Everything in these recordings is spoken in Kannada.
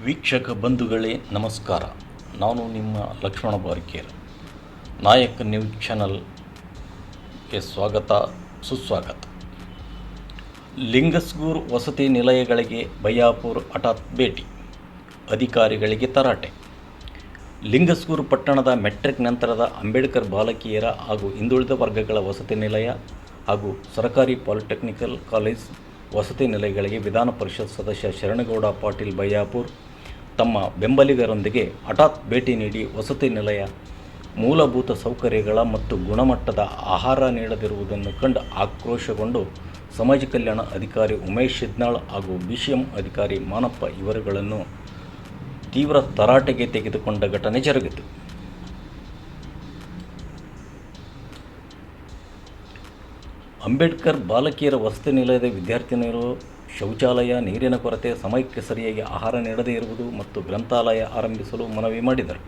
ವೀಕ್ಷಕ ಬಂಧುಗಳೇ ನಮಸ್ಕಾರ. ನಾನು ನಿಮ್ಮ ಲಕ್ಷ್ಮಣ ಬಾರ್ಕೇರ್. ನಾಯಕ ನ್ಯೂಸ್ ಚಾನಲ್ಗೆ ಸ್ವಾಗತ ಸುಸ್ವಾಗತ. ಲಿಂಗಸ್ಗೂರು ವಸತಿ ನಿಲಯಗಳಿಗೆ ಬಯ್ಯಾಪುರ ಹಠಾತ್ ಭೇಟಿ, ಅಧಿಕಾರಿಗಳಿಗೆ ತರಾಟೆ. ಲಿಂಗಸ್ಗೂರು ಪಟ್ಟಣದ ಮೆಟ್ರಿಕ್ ನಂತರದ ಅಂಬೇಡ್ಕರ್ ಬಾಲಕಿಯರ ಹಾಗೂ ಹಿಂದುಳಿದ ವರ್ಗಗಳ ವಸತಿ ನಿಲಯ ಹಾಗೂ ಸರ್ಕಾರಿ ಪಾಲಿಟೆಕ್ನಿಕಲ್ ಕಾಲೇಜ್ ವಸತಿ ನಿಲಯಗಳಿಗೆ ವಿಧಾನ ಪರಿಷತ್ ಸದಸ್ಯ ಶರಣಗೌಡ ಪಾಟೀಲ್ ಬಯ್ಯಾಪುರ್ ತಮ್ಮ ಬೆಂಬಲಿಗರೊಂದಿಗೆ ಹಠಾತ್ ಭೇಟಿ ನೀಡಿ ವಸತಿ ನಿಲಯ ಮೂಲಭೂತ ಸೌಕರ್ಯಗಳ ಮತ್ತು ಗುಣಮಟ್ಟದ ಆಹಾರ ನೀಡದಿರುವುದನ್ನು ಕಂಡು ಆಕ್ರೋಶಗೊಂಡು ಸಮಾಜ ಕಲ್ಯಾಣ ಅಧಿಕಾರಿ ಉಮೇಶ್ ಶಿದ್ನಾಳ್ ಹಾಗೂ BCM ಅಧಿಕಾರಿ ಮಾನಪ್ಪ ಇವರುಗಳನ್ನು ತೀವ್ರ ತರಾಟೆಗೆ ತೆಗೆದುಕೊಂಡ ಘಟನೆ ಜರುಗಿತು. ಅಂಬೇಡ್ಕರ್ ಬಾಲಕಿಯರ ವಸತಿ ನಿಲಯದ ವಿದ್ಯಾರ್ಥಿನಿಯರು ಶೌಚಾಲಯ, ನೀರಿನ ಕೊರತೆ, ಸಮಯಕ್ಕೆ ಸರಿಯಾಗಿ ಆಹಾರ ನೀಡದೇ ಇರುವುದು ಮತ್ತು ಗ್ರಂಥಾಲಯ ಆರಂಭಿಸಲು ಮನವಿ ಮಾಡಿದರು.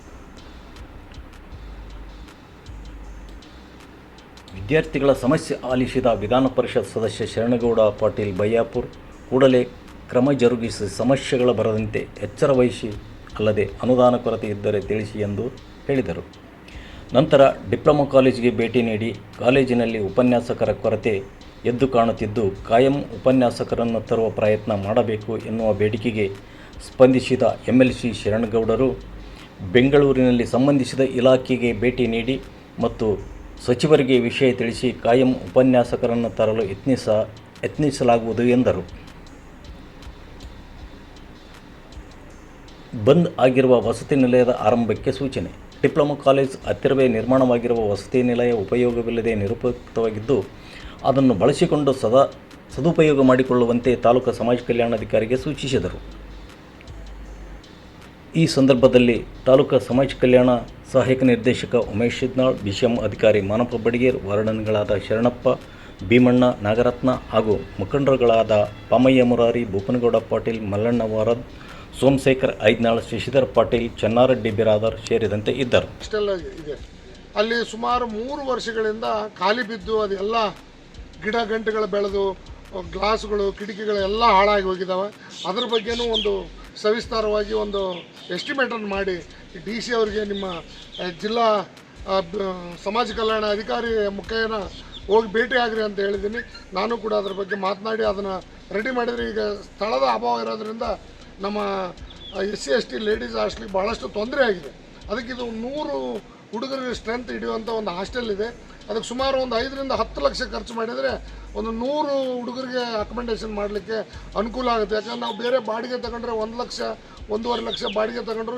ವಿದ್ಯಾರ್ಥಿಗಳ ಸಮಸ್ಯೆ ಆಲಿಸಿದ ವಿಧಾನ ಪರಿಷತ್ ಸದಸ್ಯ ಶರಣಗೌಡ ಪಾಟೀಲ್ ಬಯ್ಯಾಪುರ್ ಕೂಡಲೇ ಕ್ರಮ ಜರುಗಿಸಿ ಸಮಸ್ಯೆಗಳ ಬರದಂತೆ ಎಚ್ಚರ ವಹಿಸಿ, ಅಲ್ಲದೆ ಅನುದಾನ ಕೊರತೆ ಇದ್ದರೆ ತಿಳಿಸಿ ಎಂದು ಹೇಳಿದರು. ನಂತರ ಡಿಪ್ಲೊಮಾ ಕಾಲೇಜಿಗೆ ಭೇಟಿ ನೀಡಿ ಕಾಲೇಜಿನಲ್ಲಿ ಉಪನ್ಯಾಸಕರ ಕೊರತೆ ಎದ್ದು ಕಾಣುತ್ತಿದ್ದು, ಕಾಯಂ ಉಪನ್ಯಾಸಕರನ್ನು ತರುವ ಪ್ರಯತ್ನ ಮಾಡಬೇಕು ಎನ್ನುವ ಬೇಡಿಕೆಗೆ ಸ್ಪಂದಿಸಿದ MLC ಶರಣಗೌಡರು ಬೆಂಗಳೂರಿನಲ್ಲಿ ಸಂಬಂಧಿಸಿದ ಇಲಾಖೆಗೆ ಭೇಟಿ ನೀಡಿ ಮತ್ತು ಸಚಿವರಿಗೆ ವಿಷಯ ತಿಳಿಸಿ ಕಾಯಂ ಉಪನ್ಯಾಸಕರನ್ನು ತರಲು ಯತ್ನಿಸಲಾಗುವುದು ಎಂದರು. ಬಂದ್ ಆಗಿರುವ ವಸತಿ ನಿಲಯದ ಆರಂಭಕ್ಕೆ ಸೂಚನೆ. ಡಿಪ್ಲೊಮಾ ಕಾಲೇಜ್ ಹತ್ತಿರವೇ ನಿರ್ಮಾಣವಾಗಿರುವ ವಸತಿ ನಿಲಯ ಉಪಯೋಗವಿಲ್ಲದೆ ನಿರುಪಯುಕ್ತವಾಗಿದ್ದು, ಅದನ್ನು ಬಳಸಿಕೊಂಡು ಸದುಪಯೋಗ ಮಾಡಿಕೊಳ್ಳುವಂತೆ ತಾಲೂಕು ಸಮಾಜ ಕಲ್ಯಾಣಾಧಿಕಾರಿಗೆ ಸೂಚಿಸಿದರು. ಈ ಸಂದರ್ಭದಲ್ಲಿ ತಾಲೂಕು ಸಮಾಜ ಕಲ್ಯಾಣ ಸಹಾಯಕ ನಿರ್ದೇಶಕ ಉಮೇಶ್ ಶಿದ್ನಾಳ್, BCM ಅಧಿಕಾರಿ ಮಾನಪ್ಪ ಬಡಿಗೇರ್, ವಾರ್ಡನ್ಗಳಾದ ಶರಣಪ್ಪ, ಭೀಮಣ್ಣ, ನಾಗರತ್ನ ಹಾಗೂ ಮುಖಂಡರುಗಳಾದ ಪಾಮಯ್ಯ ಮುರಾರಿ, ಭೂಪನಗೌಡ ಪಾಟೀಲ್, ಮಲ್ಲಣ್ಣ ವಾರದ್, ಸೋಮಶೇಖರ್ ಐದ್ನಾಳ್, ಶಶಿಧರ್ ಪಾಟೀಲ್, ಚನ್ನಾರೆಡ್ಡಿ ಬಿರಾದರ್ ಸೇರಿದಂತೆ ಇದ್ದರು. ಅಷ್ಟೆಲ್ಲ ಇದೆ. ಅಲ್ಲಿ ಸುಮಾರು 3 ವರ್ಷಗಳಿಂದ ಖಾಲಿ ಬಿದ್ದು ಅದೆಲ್ಲ ಗಿಡ ಗಂಟೆಗಳು ಬೆಳೆದು ಗ್ಲಾಸ್ಗಳು, ಕಿಟಕಿಗಳು ಎಲ್ಲ ಹಾಳಾಗಿ ಹೋಗಿದ್ದಾವೆ. ಅದ್ರ ಬಗ್ಗೆನೂ ಒಂದು ಸವಿಸ್ತಾರವಾಗಿ ಒಂದು ಎಸ್ಟಿಮೇಟನ್ನು ಮಾಡಿ DC ಅವರಿಗೆ ನಿಮ್ಮ ಜಿಲ್ಲಾ ಸಮಾಜ ಕಲ್ಯಾಣ ಅಧಿಕಾರಿ ಮುಖೇನ ಹೋಗಿ ಭೇಟಿ ಆಗ್ರಿ ಅಂತ ಹೇಳಿದ್ದೀನಿ. ನಾನು ಕೂಡ ಅದ್ರ ಬಗ್ಗೆ ಮಾತನಾಡಿ ಅದನ್ನು ರೆಡಿ ಮಾಡಿದರೆ, ಈಗ ಸ್ಥಳದ ಅಭಾವ ಇರೋದ್ರಿಂದ ನಮ್ಮ SC ST ಲೇಡೀಸ್ ಹಾಸ್ಟೆಲ್ಗೆ ಭಾಳಷ್ಟು ತೊಂದರೆ ಆಗಿದೆ. ಅದಕ್ಕೆ ಇದು 100 ಹುಡುಗರಿಗೆ ಸ್ಟ್ರೆಂತ್ ಹಿಡಿಯುವಂಥ ಒಂದು ಹಾಸ್ಟೆಲ್ ಇದೆ. ಅದಕ್ಕೆ ಸುಮಾರು ಒಂದು 5 ರಿಂದ 10 ಲಕ್ಷ ಖರ್ಚು ಮಾಡಿದರೆ ಒಂದು 100 ಹುಡುಗರಿಗೆ ಅಕೊಮಡೇಷನ್ ಮಾಡಲಿಕ್ಕೆ ಅನುಕೂಲ ಆಗುತ್ತೆ. ಯಾಕಂದ್ರೆ ನಾವು ಬೇರೆ ಬಾಡಿಗೆ ತಗೊಂಡ್ರೆ 1 ಲಕ್ಷ 1.5 ಲಕ್ಷ ಬಾಡಿಗೆ ತಗೊಂಡ್ರು